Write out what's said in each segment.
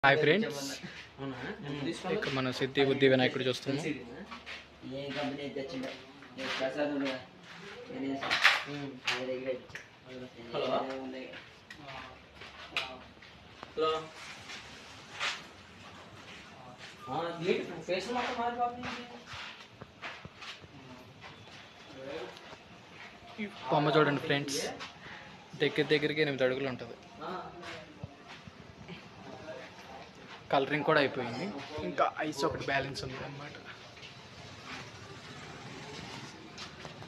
Hi friends, ఇక మన సిద్ధి బుద్ధి వినాయకుడు చూస్తున్నాము. బొమ్మ చూడండి ఫ్రెండ్స్, దగ్గరికి 8 అడుగులు ఉంటుంది. కలరింగ్ కూడా అయిపోయింది, ఇంకా ఐస్ ఒకటి బ్యాలెన్స్ ఉంది అన్నమాట.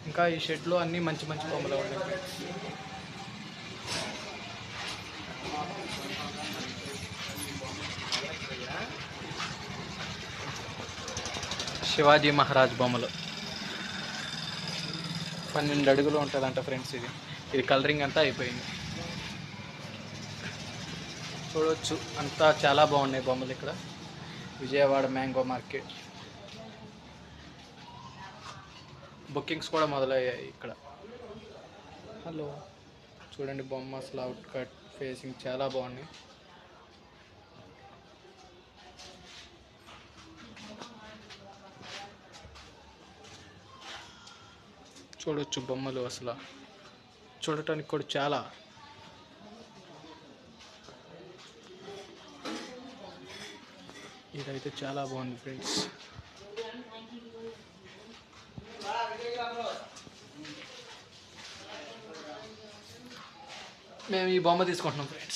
ఇంకా ఈ షెడ్లో అన్నీ మంచి మంచి బొమ్మలు ఉన్నాయి ఫ్రెండ్స్. శివాజీ మహారాజ్ బొమ్మలు 12 అడుగులు ఉంటుందంట ఫ్రెండ్స్. ఇది కలరింగ్ అంతా అయిపోయింది. చూడవచ్చు, అంతా చాలా బాగున్నాయి బొమ్మలు. ఇక్కడ విజయవాడ మ్యాంగో మార్కెట్. బుకింగ్స్ కూడా మొదలయ్యాయి ఇక్కడ. హలో, చూడండి బొమ్మ అసలు అవుట్ కట్ ఫేసింగ్ చాలా బాగున్నాయి. చూడవచ్చు బొమ్మలు అసలు చూడటానికి కూడా చాలా ఇదైతే చాలా బాగుంది ఫ్రెండ్స్. మేము ఈ బొమ్మ తీసుకుంటున్నాం ఫ్రెండ్స్.